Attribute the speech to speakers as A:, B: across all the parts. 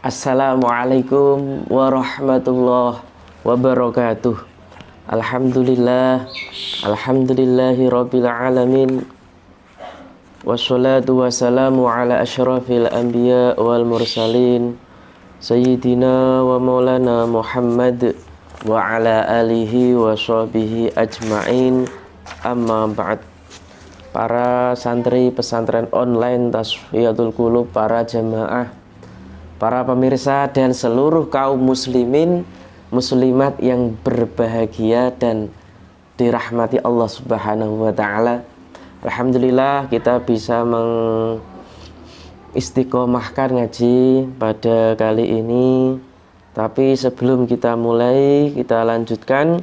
A: Assalamualaikum warahmatullahi wabarakatuh. Alhamdulillahi rabbil alamin. Wassalatu wassalamu ala asyrafil anbiya wal mursalin Sayyidina wa maulana Muhammad wa ala alihi wa sahbihi ajma'in. Amma ba'd. Para santri pesantren online Tasfiyatul Qulub, para jamaah, para pemirsa dan seluruh kaum muslimin muslimat yang berbahagia dan dirahmati Allah Subhanahu wa taala. Alhamdulillah kita bisa mengistiqomahkan ngaji pada kali ini. Tapi sebelum kita mulai, kita lanjutkan.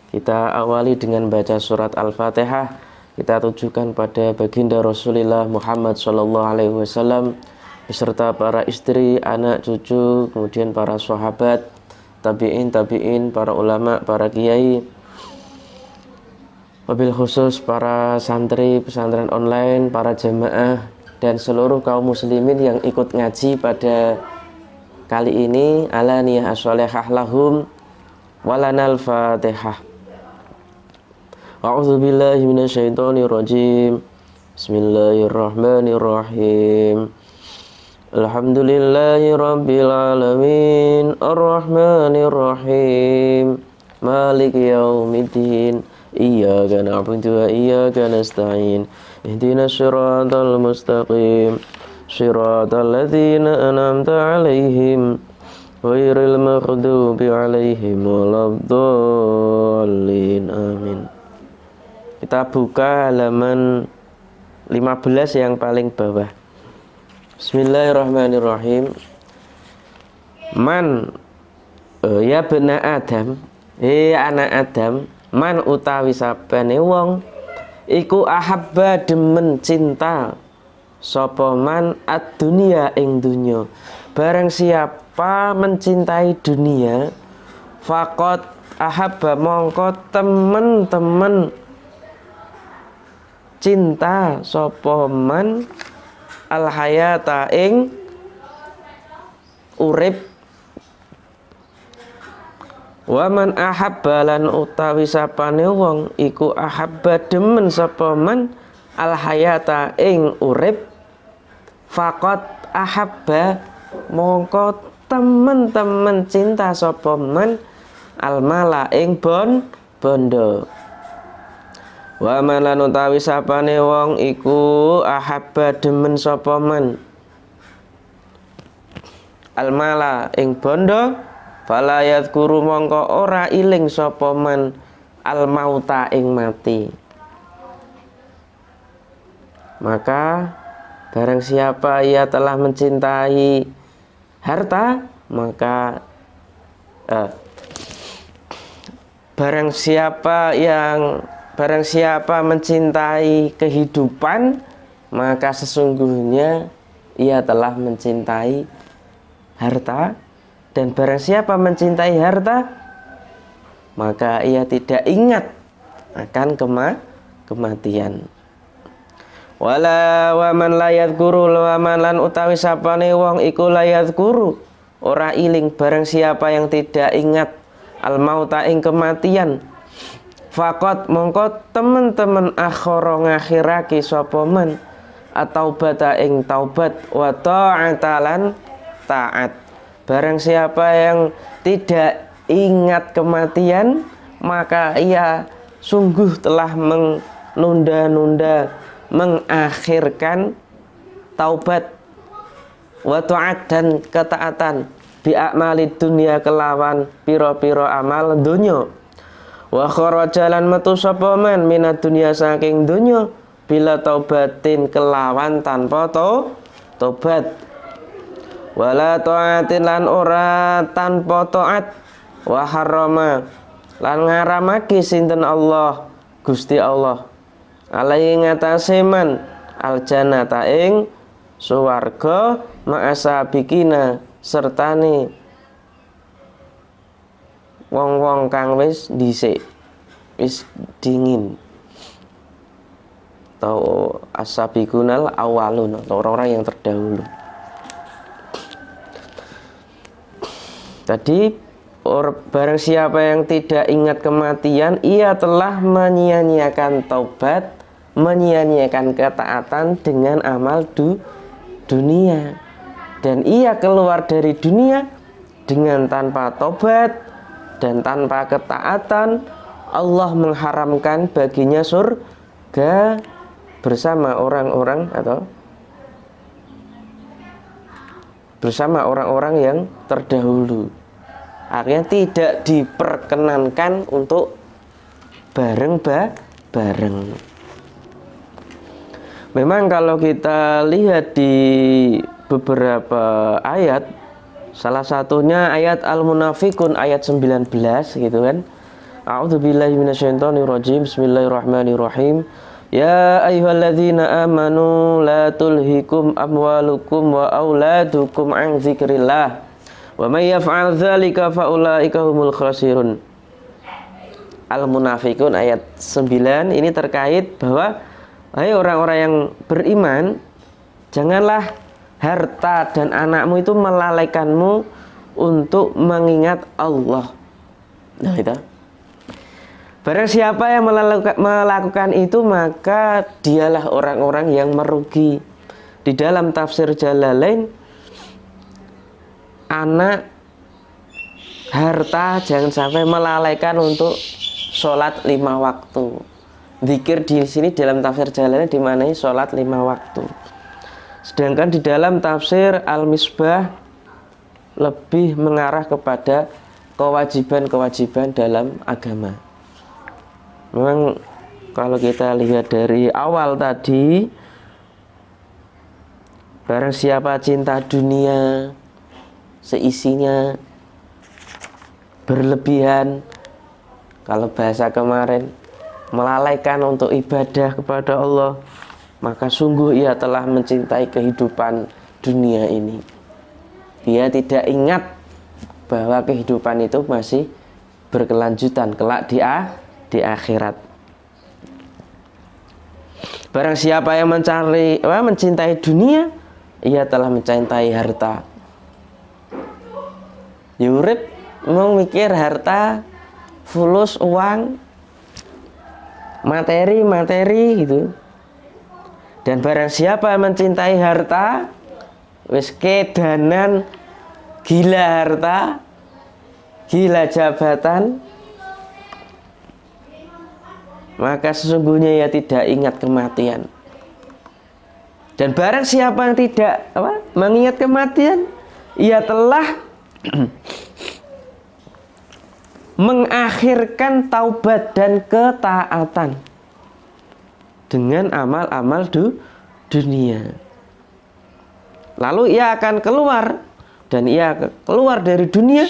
A: Kita awali dengan baca surat Al-Fatihah. Kita tujukan pada baginda Rasulullah Muhammad SAW beserta para istri, anak, cucu, kemudian para sahabat, tabi'in, para ulama, para kiai, wabil khusus para santri pesantren online, para jamaah, dan seluruh kaum muslimin yang ikut ngaji pada kali ini. Ala niyah as-sholihah lahum walanal fatihah. A'udzu billahi minasyaitonir rajim. Bismillahirrahmanirrahim. Alhamdulillahi rabbil alamin, arrahmanir rahim, maliki yaumiddin, iyyaka na'budu wa iyyaka nasta'in, ihdinas siratal mustaqim, siratal ladzina an'amta 'alaihim ghairil maghdubi 'alaihim waladdallin. Amin. Kita buka halaman 15 yang paling bawah. Bismillahirrahmanirrahim. Man ya bena Adam, anak Adam, man utawi sabane wong iku ahabba demen cinta sapa man ad-dunya ing dunya. Barang siapa mencintai dunia, faqat ahabba mongko temen-temen cinta sapa man al hayata ing urip. Wa man ahabba lan utawi sapane wong iku ahabba demen sapa man al hayata ing urip, faqat ahabba mongko temen-temen cinta sapa man al mala ing bondo. Wa man lan utawi sapane wong iku ahabba demen sapa man almala ing bondo, fala yadhkuru mongko ora iling sapa man almauta ing mati. Maka barang siapa ia telah mencintai harta, maka barang siapa mencintai kehidupan, maka sesungguhnya ia telah mencintai harta. Dan barang siapa mencintai harta, maka ia tidak ingat akan kematian. Wala wa man la yadhkuru wa man lan utawi sapane wong iku la yadhkuru ora iling barang siapa yang tidak ingat al mauta ing kematian, faqat mongko temen-temen akhara ngakhirake sapa man atau bata ing taubat wa ta'atalan taat. Barang siapa yang tidak ingat kematian, maka ia sungguh telah menunda-nunda, mengakhirkan taubat wa ta'at dan ketaatan bi a'malid dunya kelawan piro-piro amal dunya. Wa kharaja lan metu sapa man minad dunya saking dunya bila taubatin kelawan tanpa tobat. Wala ta'atin lan ora tanpa taat. Wa harrama lan ngaramake sinten Allah Gusti Allah alai ngatasé man aljannata ing swarga ma'asabikina sertane wong-wong kang wis dhisik, wis dingin. atau as-sabiqunal awwalun, atau orang-orang yang terdahulu. Tadi barang siapa yang tidak ingat kematian, ia telah menyia-nyiakan taubat, menyia-nyiakan ketaatan dengan amal dunia, dan ia keluar dari dunia dengan tanpa taubat dan tanpa ketaatan. Allah mengharamkan baginya surga bersama orang-orang atau bersama orang-orang yang terdahulu. Artinya tidak diperkenankan untuk bareng-bareng. Memang kalau kita lihat di beberapa ayat, salah satunya ayat Al-Munafiqun ayat 19 gitu kan. A'udzubillahi minasyaitonirrajim. Bismillahirrahmanirrahim. Ya ayyuhalladzina amanu la tulhikum amwalukum wa auladukum an dzikrillah wa may yaf'al dzalika faulaika humul khasirun. Al-Munafiqun ayat 9 ini terkait bahwa hai orang-orang yang beriman, janganlah harta dan anakmu itu melalaikanmu untuk mengingat Allah. Nah, itu. Barang siapa yang melakukan itu, maka dialah orang-orang yang merugi. Di dalam tafsir Jalalain, anak, harta jangan sampai melalaikan untuk sholat 5 waktu. Zikir di sini dalam tafsir Jalalain dimaknai sholat 5 waktu. Sedangkan di dalam tafsir Al-Misbah lebih mengarah kepada kewajiban-kewajiban dalam agama. Memang kalau kita lihat dari awal tadi, barang siapa cinta dunia seisinya berlebihan, kalau bahasa kemarin melalaikan untuk ibadah kepada Allah, maka sungguh ia telah mencintai kehidupan dunia ini. Dia tidak ingat bahwa kehidupan itu masih berkelanjutan kelak di akhirat. Barang siapa yang mencintai dunia, ia telah mencintai harta. Yurip mau mikir harta, fulus, uang, materi gitu. Dan barang siapa yang mencintai harta, wis kedanan, gila harta, gila jabatan, maka sesungguhnya ia tidak ingat kematian. Dan barang siapa yang tidak mengingat kematian, ia telah mengakhirkan taubat dan ketaatan dengan amal-amal dunia. Lalu ia akan keluar, dan ia keluar dari dunia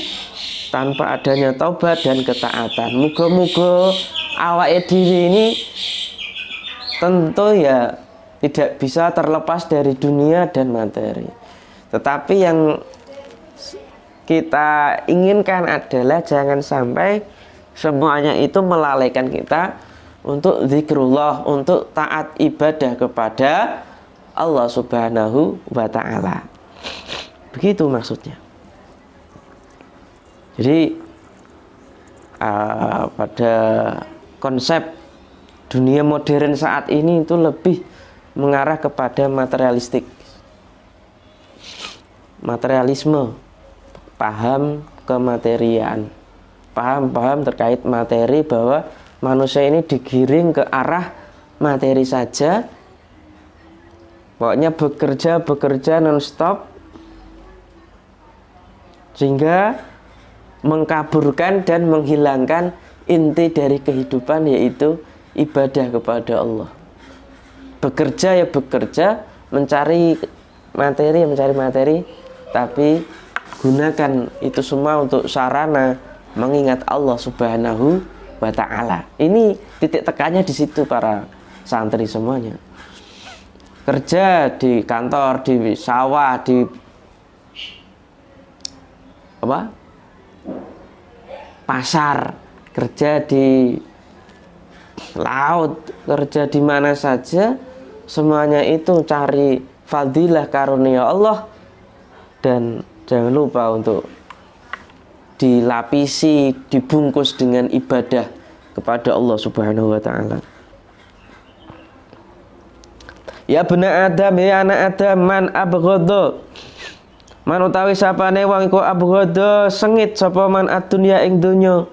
A: tanpa adanya taubat dan ketaatan. Muga-muga awake dhewe ini tentu ya tidak bisa terlepas dari dunia dan materi. Tetapi yang kita inginkan adalah jangan sampai semuanya itu melalaikan kita untuk zikrullah, untuk taat ibadah kepada Allah Subhanahu wa ta'ala. Begitu maksudnya. Jadi pada konsep dunia modern saat ini itu lebih mengarah kepada materialisme, paham kematerian, paham terkait materi, bahwa manusia ini digiring ke arah materi saja, pokoknya bekerja non-stop, sehingga mengkaburkan dan menghilangkan inti dari kehidupan, yaitu ibadah kepada Allah. Bekerja ya bekerja, mencari materi, tapi gunakan itu semua untuk sarana mengingat Allah Subhanahu wa ta'ala. Ini titik tekannya di situ para santri semuanya. Kerja di kantor, di sawah, di pasar, kerja di laut, kerja di mana saja, semuanya itu cari fadilah karunia Allah, dan jangan lupa untuk dilapisi, dibungkus dengan ibadah kepada Allah Subhanahu wa taala. Ya bena Adam, ya anak Adam, man abghadha, man utawi sapane wong iku abghadha sengit sapa man adunya ing donya,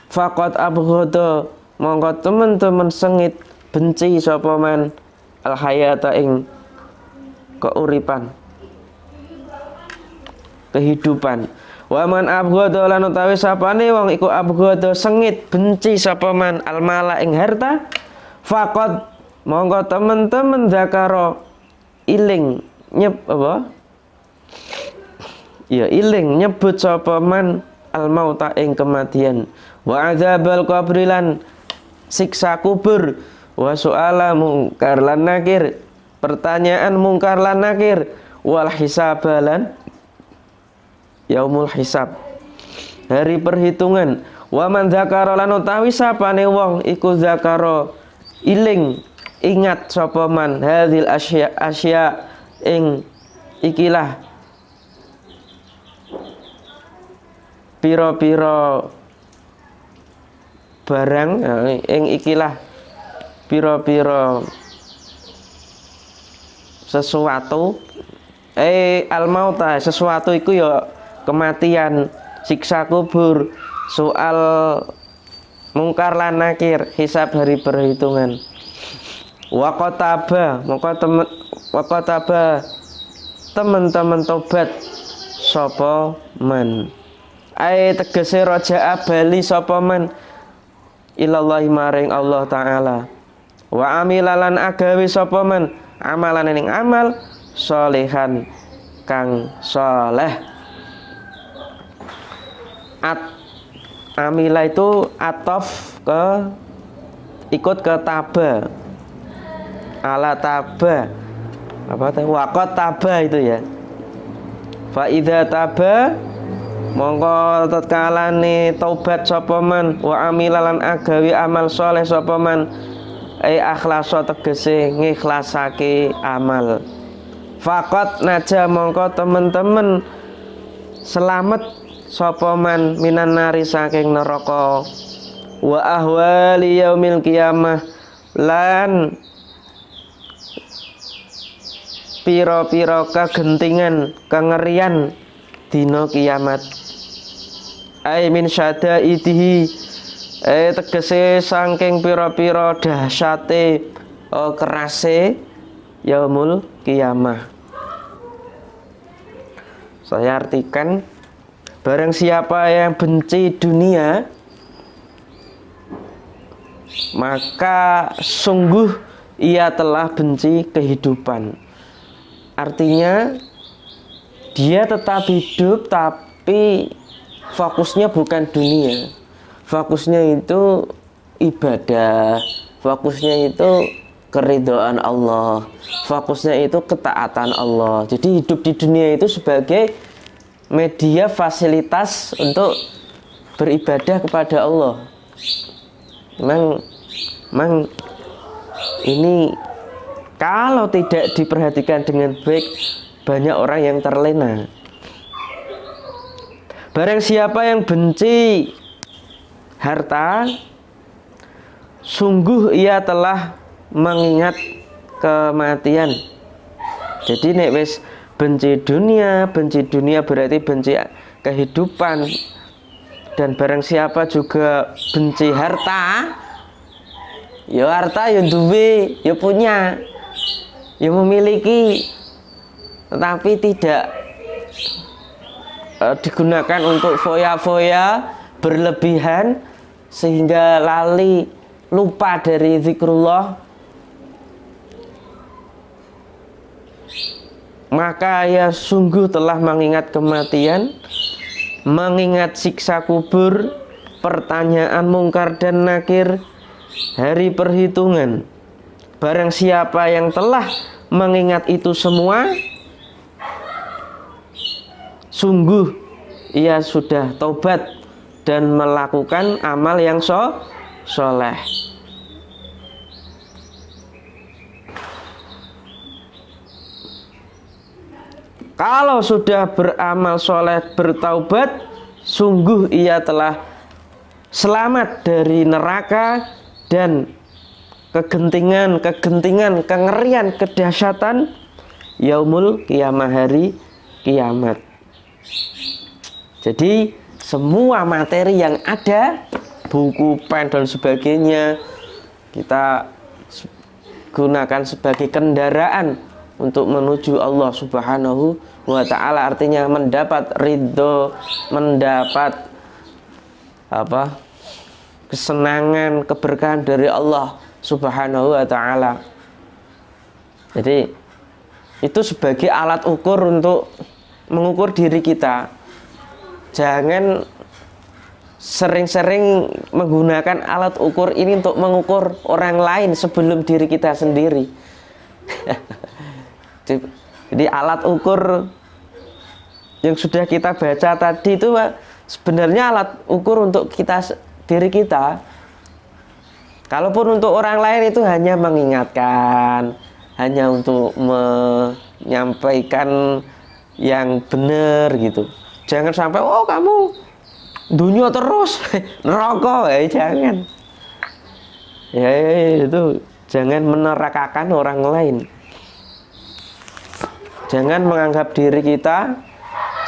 A: faqat abghadha mongko temen-temen sengit benci sapa man al hayata ing keuripan, kehidupan. Wa man abghadha lan utawi sapane wong iku abghadha sengit benci sapa man al mala ing harta, faqat monggo temen-temen zakaro iling apa? Ya iling nyebut sapa man al mauta ing kematian, wa adzabal qabri lan siksa kubur, wa su'ala mungkar lan nakir pertanyaan mungkar lan nakir, wal hisabalan yaumul hisab hari perhitungan. Wa man zakara lan utawi sapane wong iku zakara iling ingat sapa man hadhil asya ing ikilah pira-pira barang, ing ikilah pira-pira sesuatu al mauta sesuatu iku ya kematian, siksa kubur, soal mungkar lan nakir, hisab hari perhitungan. Waqataba teman-teman tobat sapa man, tegese raja bali sapa man ilallahi maring Allah taala, wa amilalan agawe sapa man amalan ning amal solehan kang soleh. Amila itu atof ke ikut ke taba, ala taba apa teh waqat taba itu ya. Fa idza taba mongko tatkalane taubat sapa man, wa amilalan agawe amal soleh sapa man, akhlasa tegese ngikhlasake amal. Faqat naja mongko temen-temen selamat sapa man minan nari saking neraka, wa ahwali yaumil qiyamah lan pira-pira kegentingan kengerian dina kiamat. Ai min syadaidihi tegese saking pira-pira dahsyate kerase yaumul qiyamah. Saya artikan, barang siapa yang benci dunia, maka sungguh ia telah benci kehidupan. Artinya dia tetap hidup tapi fokusnya bukan dunia. Fokusnya itu ibadah, fokusnya itu keridhaan Allah, fokusnya itu ketaatan Allah. Jadi hidup di dunia itu sebagai media fasilitas untuk beribadah kepada Allah. Memang ini kalau tidak diperhatikan dengan baik, banyak orang yang terlena. Barang siapa yang benci harta, sungguh ia telah mengingat kematian. Jadi nek wis benci dunia berarti benci kehidupan. Dan barang siapa juga benci harta, ya harta ya duwe, ya punya, ya memiliki, tetapi tidak digunakan untuk foya-foya berlebihan sehingga lali lupa dari zikrullah, maka ia sungguh telah mengingat kematian, mengingat siksa kubur, pertanyaan mungkar dan nakir, hari perhitungan. Barang siapa yang telah mengingat itu semua, sungguh ia sudah taubat dan melakukan amal yang soleh. Kalau sudah beramal soleh, bertaubat, sungguh ia telah selamat dari neraka dan kegentingan, kengerian, kedahsyatan yaumul kiamah, hari kiamat. Jadi semua materi yang ada, buku, pen dan sebagainya, kita gunakan sebagai kendaraan untuk menuju Allah Subhanahu wa ta'ala. Artinya mendapat ridho, mendapat kesenangan, keberkahan dari Allah Subhanahu wa ta'ala. Jadi itu sebagai alat ukur untuk mengukur diri kita. Jangan sering-sering menggunakan alat ukur ini untuk mengukur orang lain sebelum diri kita sendiri. Jadi alat ukur yang sudah kita baca tadi itu sebenarnya alat ukur untuk diri kita. Kalaupun untuk orang lain itu hanya mengingatkan, hanya untuk menyampaikan yang benar gitu. Jangan sampai kamu dunia terus neraka, jangan. Ya itu jangan menerakakan orang lain. Jangan menganggap diri kita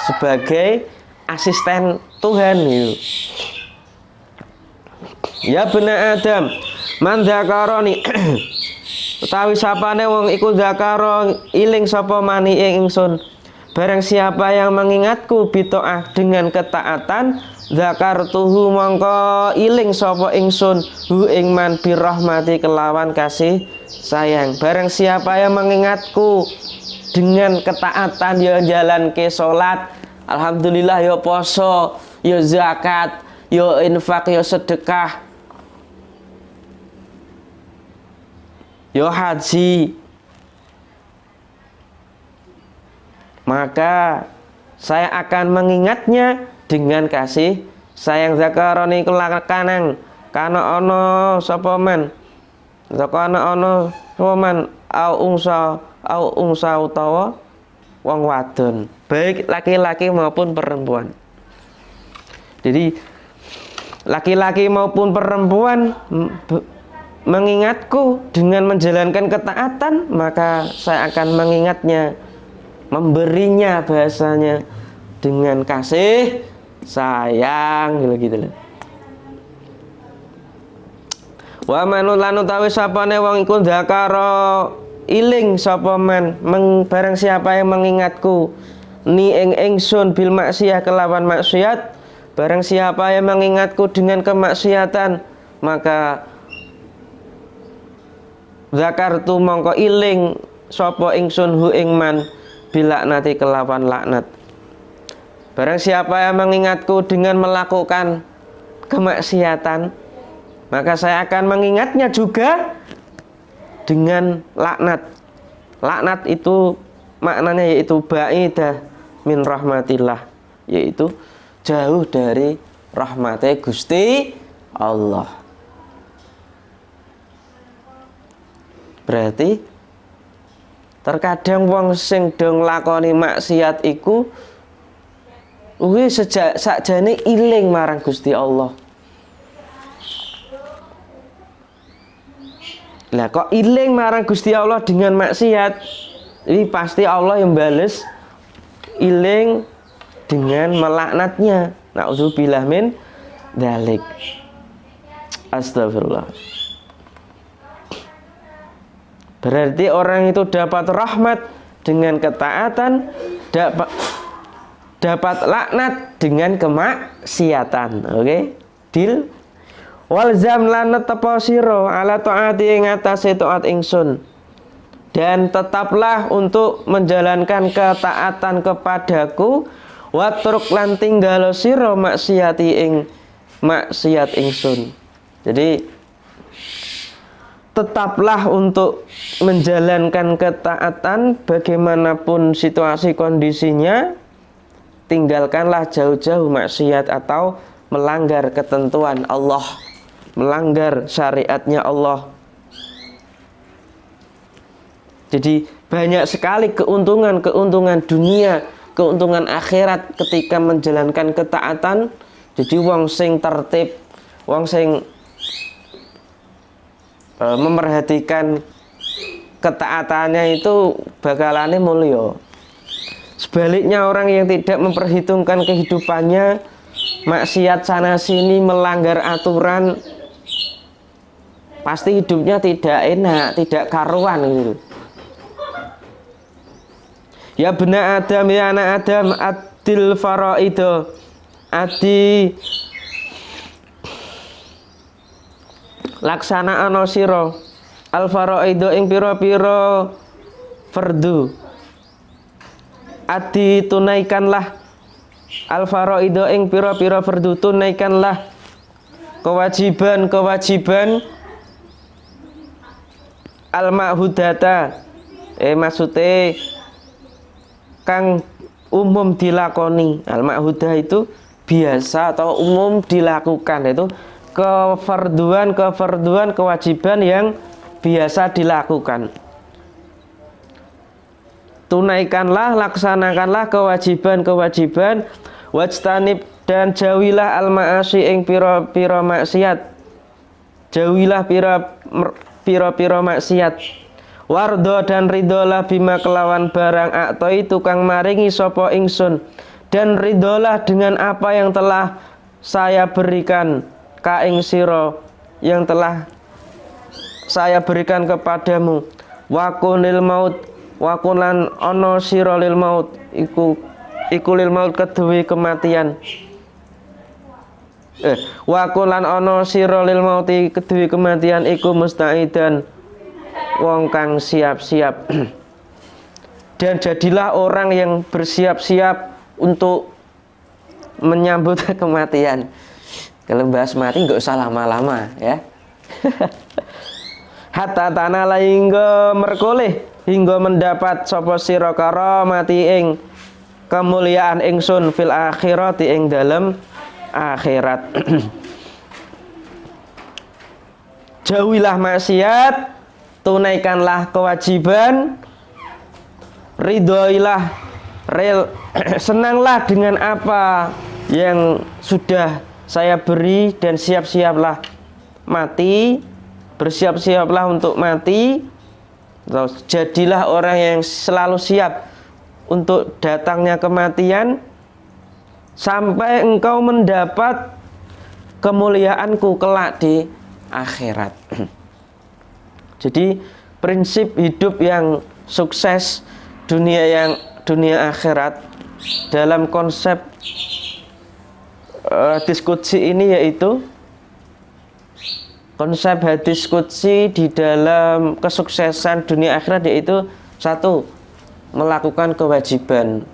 A: sebagai asisten Tuhan gitu. Ya bena Adam, man dzakaroni utawi sapane wong iku dzakaro iling sapa mani ing ingsun. Barang siapa yang mengingatku bitoah dengan ketaatan, dzakartuhu mongko iling sapa ingsun hu ing man birahmati kelawan kasih sayang. Barang siapa yang mengingatku dengan ketaatan, ya jalan ke salat, alhamdulillah, ya poso, ya zakat, ya infak, ya sedekah, ya haji, maka saya akan mengingatnya dengan kasih sayang. Zakaroni kelakanang kana ono sapa man, zakana ono sapa man au ungsa utawa wong wadon, baik laki-laki maupun perempuan. Jadi laki-laki maupun perempuan mengingatku dengan menjalankan ketaatan, maka saya akan mengingatnya, memberinya bahasanya dengan kasih sayang gitu. Wa manulan utawi sapane wong iku dzakara iling sapa man barang siapa yang mengingatku ni ing ingsun bil maksiyah kelawan maksiat, barang siapa yang mengingatku dengan kemaksiatan, maka zakartu mongko iling sapa ingsun hu ing man bilaknati kelawan laknat. Barang siapa yang mengingatku dengan melakukan kemaksiatan, maka saya akan mengingatnya juga dengan laknat. Laknat itu maknanya yaitu ba'idah min rahmatillah, yaitu jauh dari rahmate Gusti Allah. Berarti terkadang wong sing dong lakoni maksiat iku sejak sakjane iling marang Gusti Allah. Lah kok iling marang Gusti Allah dengan maksiat, ini pasti Allah yang bales iling dengan melaknatnya. Na'udzubillah min dzalik. Astagfirullah. Berarti orang itu dapat rahmat dengan ketaatan, dapat laknat dengan kemaksiatan. Oke? Deal. Walzam lan tepo sira ala taati ing atase taat ingsun, dan tetaplah untuk menjalankan ketaatan kepadaku, watruk lan tinggal sira maksiati ing maksiat ingsun. Jadi tetaplah untuk menjalankan ketaatan bagaimanapun situasi kondisinya, tinggalkanlah jauh-jauh maksiat atau melanggar ketentuan Allah, melanggar syariatnya Allah. Jadi banyak sekali keuntungan dunia keuntungan akhirat ketika menjalankan ketaatan. Jadi wong sing tertib, wong sing memperhatikan ketaatannya itu bakalannya mulia. Sebaliknya orang yang tidak memperhitungkan kehidupannya, maksiat sana sini, melanggar aturan, pasti hidupnya tidak enak, tidak karuan gitu. Ya bena Adam, ya anak Adam, adil faraido, adi laksana ana sira al faraido ing pira-pira fardu. Adi tunaikanlah al faraido ing pira-pira fardu, tunaikanlah kewajiban al ma'hudata, maksudnya kang umum dilakoni. Al ma'hudah itu biasa atau umum dilakukan, itu kefarduan kewajiban yang biasa dilakukan. Tunaikanlah, laksanakanlah kewajiban wajtanib, dan jauhilah al ma'asi ing pira-pira maksiat, jauhilah pira-pira maksiat. Wardo dan ridolah bima kelawan barang aktoi tukang maringi sopo ingsun, dan ridolah dengan apa yang telah saya berikan ka ing siro, yang telah saya berikan kepadamu. Wakunil maut, wakulan ono siro lil maut, iku lil maut kedue kematian. Wakulan ono siro lil mauti kedue kematian, iku mustaidan, wong kang siap-siap. Dan jadilah orang yang bersiap-siap untuk menyambut kematian. Kalau bahas mati nggak usah lama-lama ya. Hatta tanala hingga merkoleh, hingga mendapat sapa sira karamati ing kemuliaan ingsun fil akhirati ing dalam akhirat. Jauhilah maksiat, tunaikanlah kewajiban, ridhoilah, senanglah dengan apa yang sudah saya beri, dan siap-siaplah mati, bersiap-siaplah untuk mati. Terus jadilah orang yang selalu siap untuk datangnya kematian, sampai engkau mendapat kemuliaanku kelak di akhirat. Jadi prinsip hidup yang sukses dunia akhirat dalam konsep diskusi ini, yaitu konsep hadis qudsi di dalam kesuksesan dunia akhirat, yaitu 1. Melakukan kewajiban.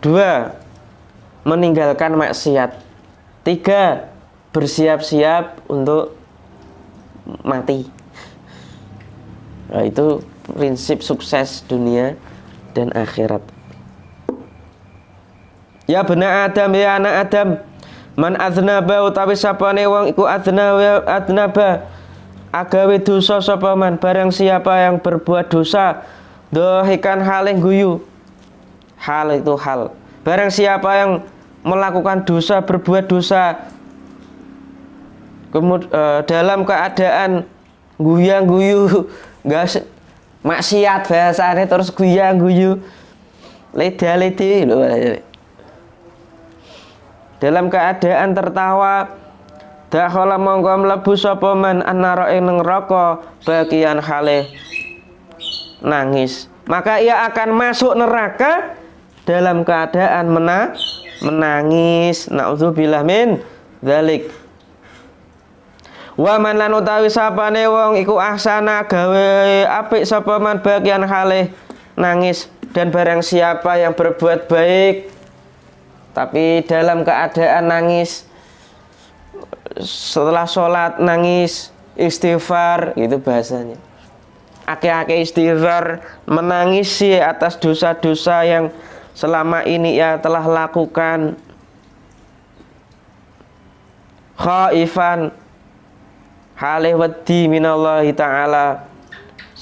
A: 2. Meninggalkan maksiat. 3. Bersiap-siap untuk mati. Nah, itu prinsip sukses dunia dan akhirat. Ya bena Adam, ya anak Adam, man adznaba utawi sapane wong iku adznaba agawe dosa sapa man, barang siapa yang berbuat dosa, dohikan halih guyu. Hal itu hal. Barang siapa yang melakukan dosa, berbuat dosa, dalam keadaan guyang-guyu, enggak maksiat bahasane, terus guyang-guyu, leda-ledi lho. Dalam keadaan tertawa, dakhala mongko mlebu sapa man annara ing neraka bagian halih nangis, maka ia akan masuk neraka dalam keadaan menangis. Nauzubillah min dzalik. Wa man lan utawi sapane wong iku ahsana gawe apik sapa man bagian halih nangis, dan barang siapa yang berbuat baik tapi dalam keadaan nangis, setelah sholat nangis, istighfar, itu bahasanya. Ake-ake istighfar, menangisi atas dosa-dosa yang selama ini ia telah lakukan. Khaifan, halih wedi minallahi ta'ala,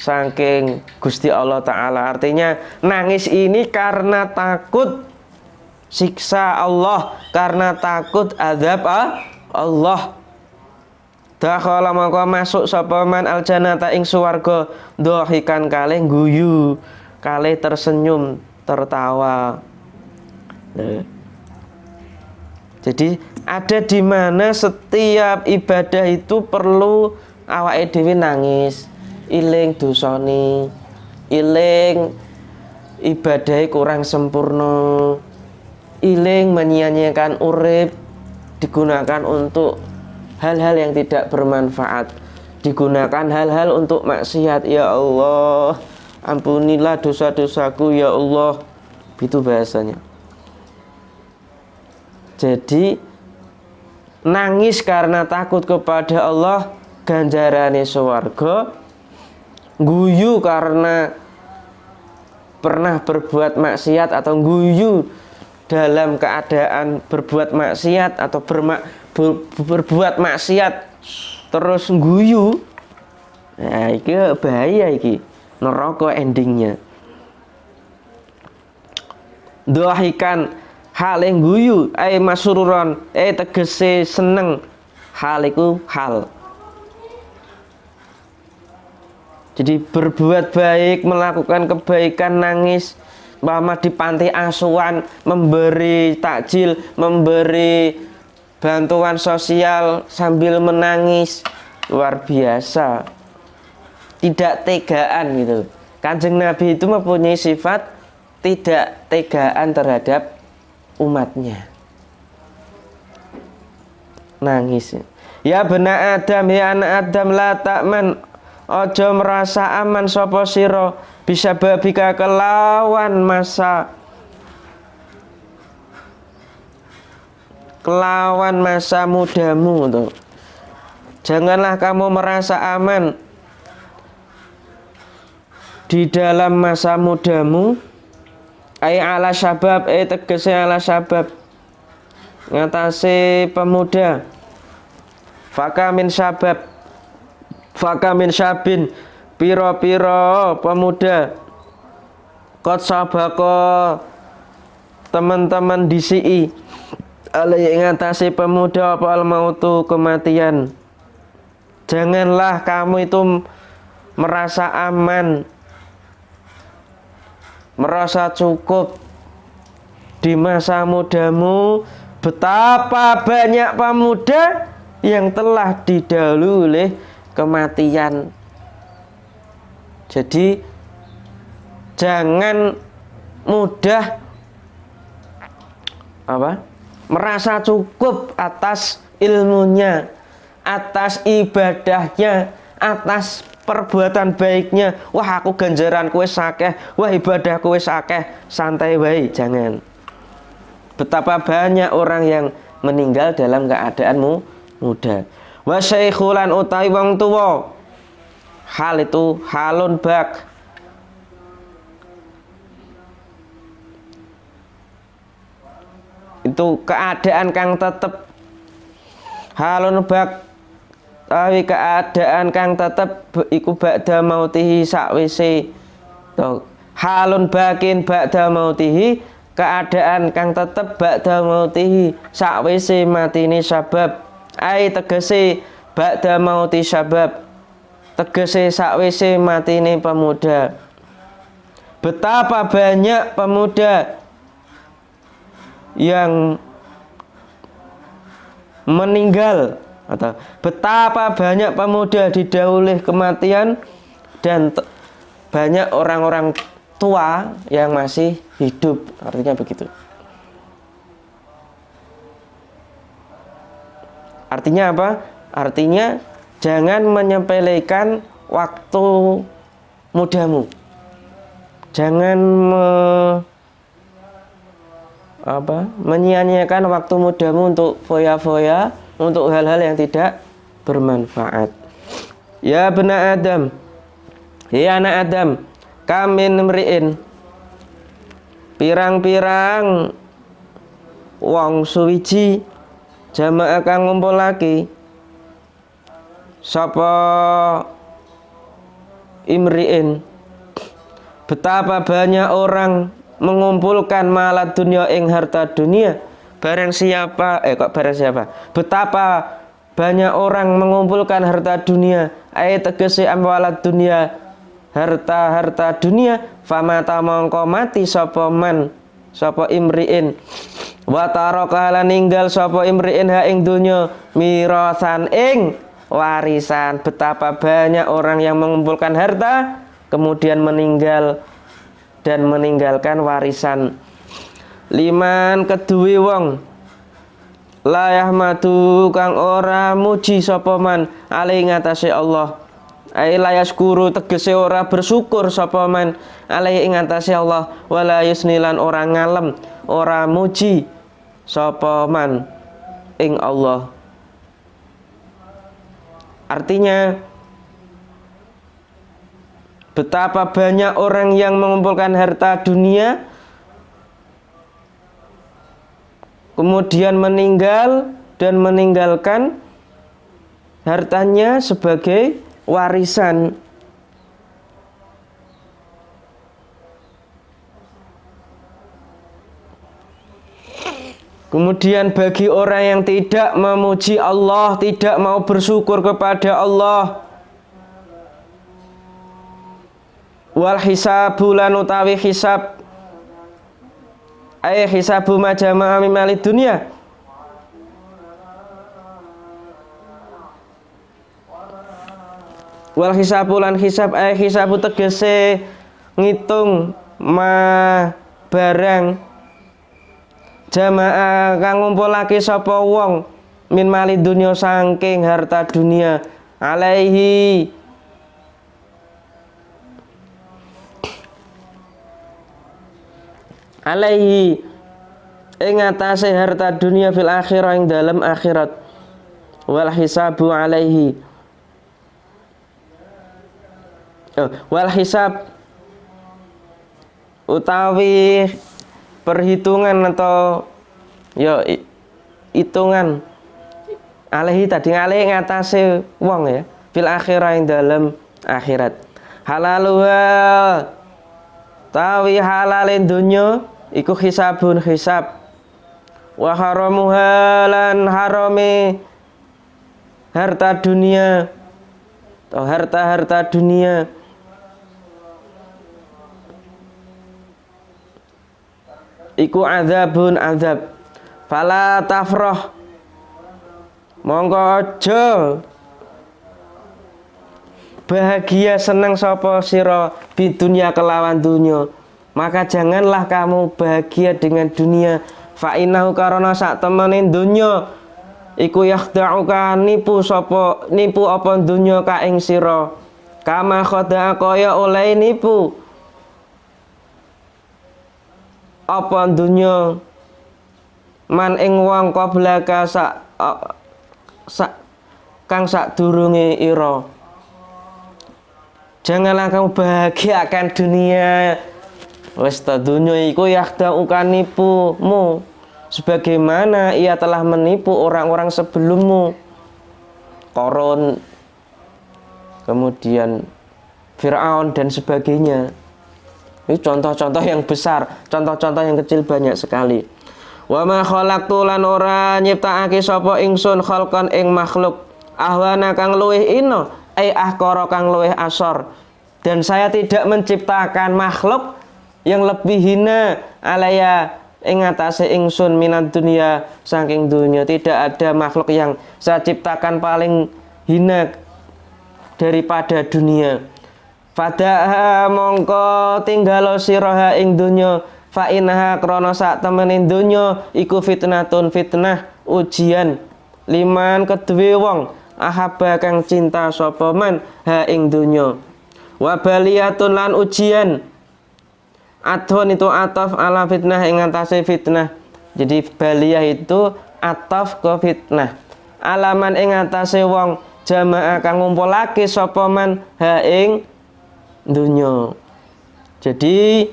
A: saking Gusti Allah Ta'ala. Artinya nangis ini karena takut siksa Allah, karena takut azab Allah. Dakhala maka masuk sapa man aljannata ing swarga dhahikan kalih guyu, kalih tersenyum, tertawa. Nah. Jadi ada di mana setiap ibadah itu perlu awake dhewe nangis, iling dosane, iling ibadahe kurang sempurna, iling menyia-nyiakan urip, digunakan untuk hal-hal yang tidak bermanfaat, digunakan hal-hal untuk maksiat. Ya Allah, ampunilah dosa-dosaku ya Allah. Itu bahasanya. Jadi nangis karena takut kepada Allah ganjarane swarga, guyu karena pernah berbuat maksiat atau guyu dalam keadaan berbuat maksiat atau berbuat maksiat terus guyu. Nah, iki bahaya iki. Neraka endingnya. Dhahikan hale guyu masururon tegese seneng, hal iku hal. Jadi berbuat baik, melakukan kebaikan, nangis, mama di panti asuhan, memberi takjil, memberi bantuan sosial sambil menangis, luar biasa. Tidak tegaan gitu. Kanjeng Nabi itu mempunyai sifat tidak tegaan terhadap umatnya. Nangis. Ya bena Adam, ya anak Adam, la takman, ojo merasa aman sapa sira bisa babika kelawan masa mudamu tuh. Janganlah kamu merasa aman di dalam masa mudamu. Ala syabab, tegese ala syabab, ngatasi pemuda. Faka min syabin, piro-piro pemuda. Qad sabaqo, teman-teman disi alai ngatasi pemuda apa al mautu, kematian. Janganlah kamu itu merasa aman, merasa cukup di masa mudamu. Betapa banyak pemuda yang telah didahului oleh kematian. Jadi jangan mudah merasa cukup atas ilmunya, atas ibadahnya, atas perbuatan baiknya. Wah, aku ganjaranku wis akeh, wah ibadahku wis akeh, santai wae. Jangan. Betapa banyak orang yang meninggal dalam keadaanmu muda. Wa syaikhulan utawi wong tuwa, hal itu halun bak, itu keadaan kang tetep. Halun bak tawi keadaan kang tetep iku ba'da mautihi sakwise. Halun bakin ba'da mautihi, keadaan kang tetep ba'da mautihi sakwise matine sabab. Ai tegese ba'da mauti sabab, tegese sakwise matine pemuda. Betapa banyak pemuda yang meninggal, atau betapa banyak pemuda didahului kematian, dan banyak orang-orang tua yang masih hidup. Artinya begitu. Artinya apa? Artinya jangan menyepelekan waktu mudamu. Jangan menyia-nyiakan waktu mudamu untuk foya-foya, untuk hal-hal yang tidak bermanfaat. Ya bena Adam, ya anak Adam, kamin mri'in, pirang-pirang wong suwiji, jamaah kang ngumpulake sapa imri'in, betapa banyak orang mengumpulkan malat dunia ing harta dunia. Barang siapa betapa banyak orang mengumpulkan harta dunia, tegese amwalat dunia, harta dunia, famata mongko mati sapa man sapa imri'in, wa taraka lan ninggal sapa imri'in ha ing dunya mirasan ing warisan. Betapa banyak orang yang mengumpulkan harta kemudian meninggal dan meninggalkan warisan. Liman kedue wong la yahmadu kang ora muji sapa man ali ngatasé Allah, ai la yaskuru tegese ora bersyukur sapa man ali ing ngatasé Allah, wala yusnilan ora ngalem ora muji sapa man ing Allah. Artinya betapa banyak orang yang mengumpulkan harta dunia kemudian meninggal dan meninggalkan hartanya sebagai warisan. Kemudian bagi orang yang tidak memuji Allah, tidak mau bersyukur kepada Allah, wal hisabu lan utawi hisab, ay hisabu majama mimali dunia, wal hisabu lan hisab, ay hisabu tegese ngitung ma barang jamaah kang ngumpulake sapa wong min mali dunia saking harta dunia, alaihi ing atase harta dunia fil akhirah ing dalam akhirat, wal hisabu alaihi wal hisab utawi perhitungan atau hitungan alaihi tadi alaihi ing atase wong ya fil akhirah ing dalam akhirat. Halaluha tawi halalin dunya iku hisabun hisab, wa haramuha lan harame harta dunia atau harta-harta dunia iku azabun azab. Fala tafrah mongko aja bahagia senang sapa sira di dunia kelawan dunia, maka janganlah kamu bahagia dengan dunia. Fa innahu karana sak temene dunya iku yakhda'uka nipu apa dunya ka ing sira, kama khada'a kaya oleh nipu apa dunya man ing wong qablaka kang sak durunge ira. Janganlah kamu bahagia akan dunia. Wes ta dunya iku yakhda'uka nipumu sebagaimana ia telah menipu orang-orang sebelummu, Qarun, kemudian Fir'aun dan sebagainya. Ini contoh-contoh yang besar, contoh-contoh yang kecil banyak sekali. Wa ma khalaqtu lan ora nyiptakake sapa ingsun khalqan ing makhluk ahwana kang luwih ino, ahqara kang luwih asor. Dan saya tidak menciptakan makhluk yang lebih hina alaya ing atase ingsun minat dunia saking dunia. Tidak ada makhluk yang saya ciptakan paling hina daripada dunia. Fadaha mongko tinggalo siraha ing dunya, fa innaha krana sak temenin dunya iku fitnatun fitnah ujian, liman kedue wong ahabba kang cinta sapa man ha ing dunya, wa baliyatun lan ujian. Adhon itu ataf ala fitnah ing atase fitnah. Jadi baliyah itu ataf ke fitnah. Alaman ing atase wong jamaah kang ngumpulake sapa man ha ing dunya. Jadi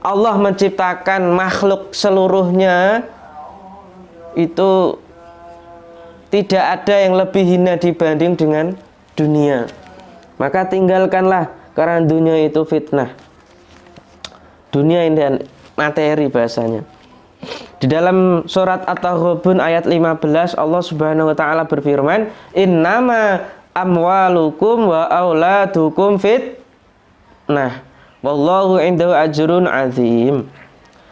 A: Allah menciptakan makhluk seluruhnya itu tidak ada yang lebih hina dibanding dengan dunia. Maka tinggalkanlah karena dunia itu fitnah. Dunia ini dan materi bahasanya. Di dalam surat At-Taghabun ayat 15 Allah Subhanahu wa taala berfirman, "Innama amwalukum wa auladukum fitnah. Wallahu indahu ajrun azim."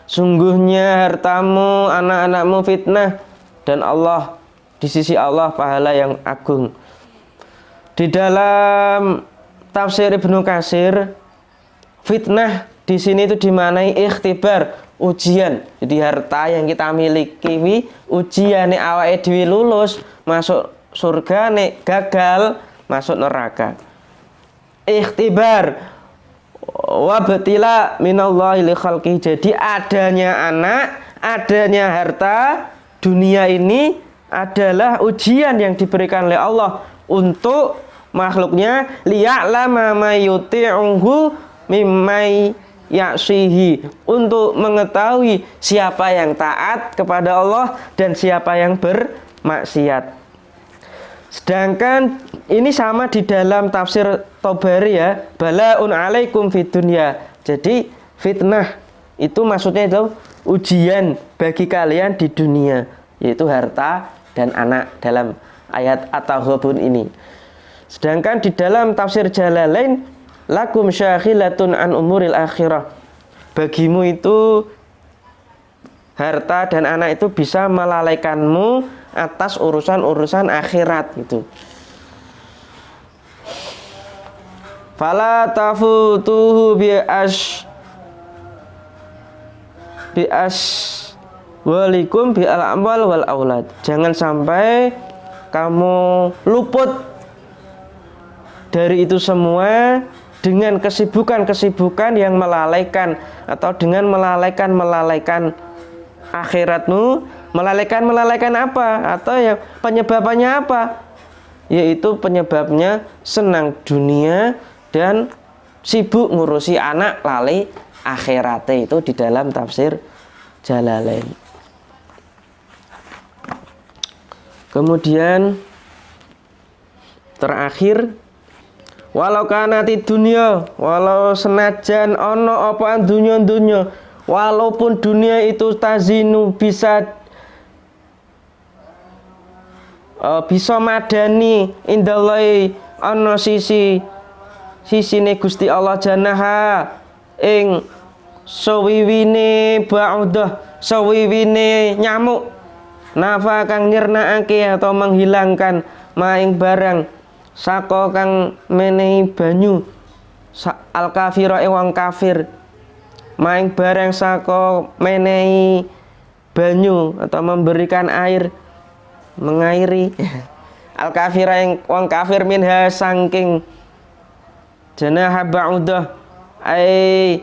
A: Sungguhnya hartamu, anak-anakmu fitnah, dan Allah di sisi Allah pahala yang agung. Di dalam tafsir Ibnu Katsir, fitnah di sini itu dimaknai ikhtibar, ujian. Jadi harta yang kita miliki ujian, nek awake dhewe lulus masuk surga, nek gagal masuk neraka. Ikhtibar wa batila minallahi li khalqi. Jadi adanya anak, adanya harta dunia ini adalah ujian yang diberikan oleh Allah untuk makhluknya, liya'lama may yuti'uhu mimmay ya'sihi, untuk mengetahui siapa yang taat kepada Allah dan siapa yang bermaksiat. Sedangkan ini sama di dalam tafsir Tabari ya, balaun alaikum fid dunya. Jadi fitnah itu maksudnya itu ujian bagi kalian di dunia, yaitu harta dan anak dalam ayat At-Taghabun ini. Sedangkan di dalam tafsir Jalalain, lakum syaghilatun an umuril akhirah, bagimu itu harta dan anak itu bisa melalaikanmu atas urusan-urusan akhirat gitu. Fala tafutuhu bi walikum bi al amwal wal aulad. Jangan sampai kamu luput dari itu semua dengan kesibukan-kesibukan yang melalaikan, atau dengan melalaikan akhiratmu. Melalaikan apa? Atau yang penyebabnya apa? Yaitu penyebabnya senang dunia dan sibuk ngurusi anak, lali akhiratnya. Itu di dalam tafsir Jalalain. Kemudian terakhir, walau kanati dunia, walau senajan ono apaan dunia, walaupun dunia itu tazinu bisa madani indallahi ono sisine Gusti Allah janaha ing sawiwine ba'udah, sawiwine nyamuk, nafa kang nyernaake atau menghilangkan maing barang saka kang menehi banyu al kafira wong kafir, maing barang saka menehi banyu atau memberikan air, mengairi al kafira yang wong kafir minha sangking janaha ba'udah ai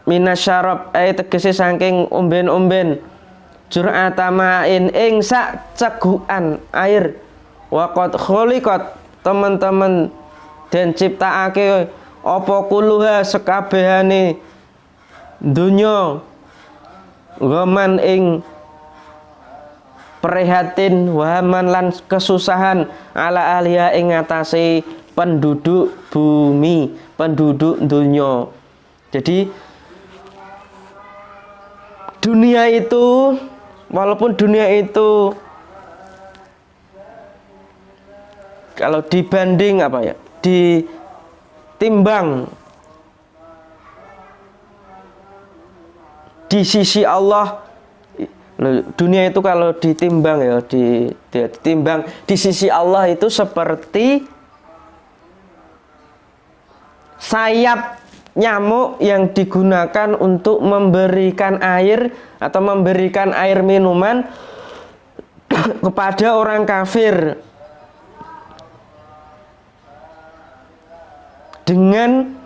A: minasyarab ai tegese sangking omben-omben, jur'atamain ing sak cegukan air, waqad khuliqat teman-teman dan ciptaake apa kuluha sekabehane dunya ghaman ing prihatin, wahaman lan kesusahan, ala ahliya ing ngatasi penduduk bumi, penduduk dunya. Jadi dunia itu, walaupun dunia itu kalau dibanding ditimbang di sisi Allah, dunia itu kalau ditimbang ditimbang di sisi Allah itu seperti sayap nyamuk yang digunakan untuk memberikan air atau memberikan air minuman kepada orang kafir dengan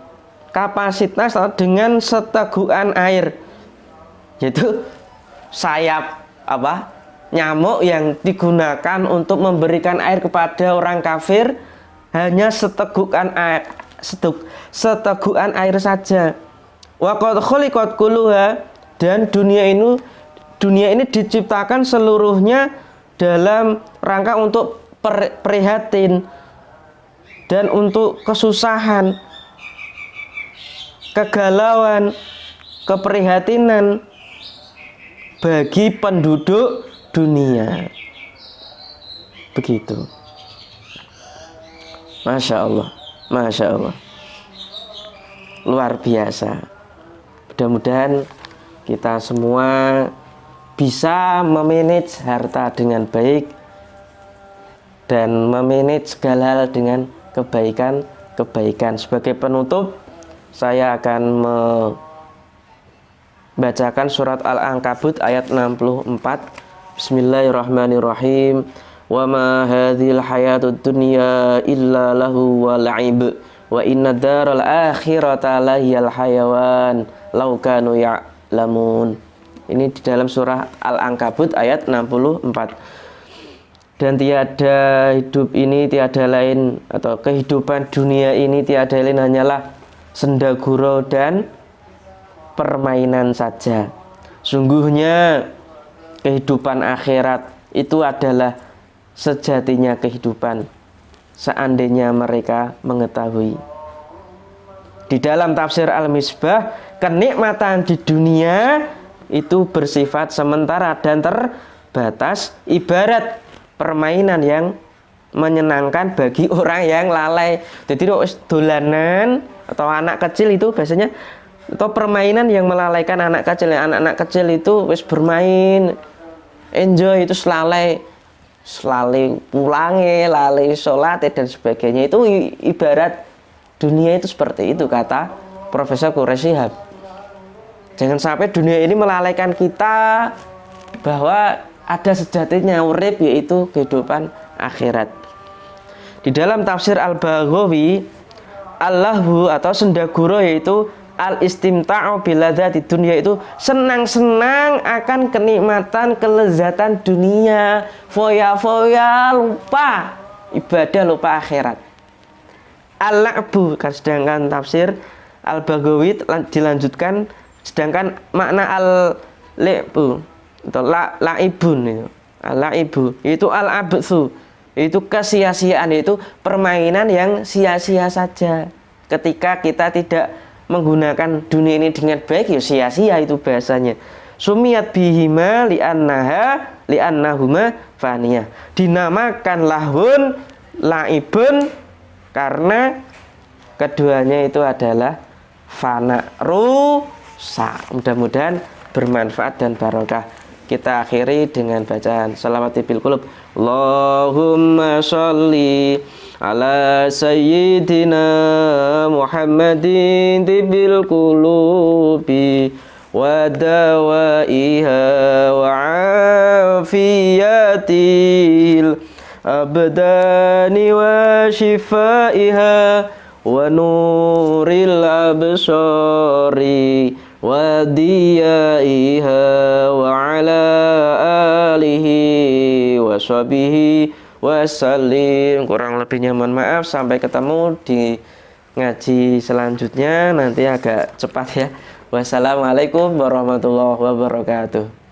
A: kapasitas atau dengan setegukan air, yaitu sayap nyamuk yang digunakan untuk memberikan air kepada orang kafir hanya setegukan air saja. Wa qad khuliqat kulluha, dan dunia ini diciptakan seluruhnya dalam rangka untuk prihatin dan untuk kesusahan, kegalauan, keprihatinan bagi penduduk dunia. Begitu. Masya Allah, Masya Allah, luar biasa. Mudah-mudahan kita semua bisa memanage harta dengan baik dan memanage segala hal dengan kebaikan. Sebagai penutup, saya akan membacakan surat Al-Ankabut ayat 64. Bismillahirrahmanirrahim. Wa ma hadhil hayatud dunya illa lahu wa la'ib wa inna daral akhirata lahiyal hayawan law kanu ya'lamun. Ini di dalam surah Al-Ankabut ayat 64. Dan tiada hidup ini tiada lain, atau kehidupan dunia ini tiada lain hanyalah senda gurau dan permainan saja. Sungguhnya kehidupan akhirat itu adalah sejatinya kehidupan, seandainya mereka mengetahui. Di dalam tafsir Al-Misbah, kenikmatan di dunia itu bersifat sementara dan terbatas, ibarat permainan yang menyenangkan bagi orang yang lalai. Jadi dolanan atau anak kecil itu biasanya, atau permainan yang melalaikan anak kecil. Anak-anak kecil itu wis bermain, enjoy, itu lalai pulangi, lalai sholat dan sebagainya. Itu ibarat dunia itu seperti itu, kata Profesor Quraish Shihab. Jangan sampai dunia ini melalaikan kita, bahwa ada sejatinya urip, yaitu kehidupan akhirat. Di dalam tafsir Al-Baghawi, Allahu atau senda gurau yaitu al-istimta'u biladzati dunia, itu senang-senang akan kenikmatan kelezatan dunia, foya-foya, lupa ibadah, lupa akhirat. Al-la'bu, sedangkan tafsir Al-Baghawi dilanjutkan, sedangkan makna al-la'bu atau la'ibun itu, al-la'ibu itu al-abtsu, itu kesia-siaan, itu permainan yang sia-sia saja. Ketika kita tidak menggunakan dunia ini dengan baik, ya sia-sia itu bahasanya. Sumiyat bihima li'annahuma faniyah, dinamakan lahun, la'ibun, karena keduanya itu adalah fana, rusak. Mudah-mudahan bermanfaat dan barokah. Kita akhiri dengan bacaan Shalawat bil Qulub. Allahumma sholli ala sayyidina Muhammadin tibil qulubi wa dawaiha wa afiyatil abdani wa shifaiha wa nuril absari wa diyaiha wa ala alihi wa sahbihi wasallim. Kurang lebihnya mohon maaf. Sampai ketemu di ngaji selanjutnya, nanti agak cepat ya. Wassalamualaikum warahmatullahi wabarakatuh.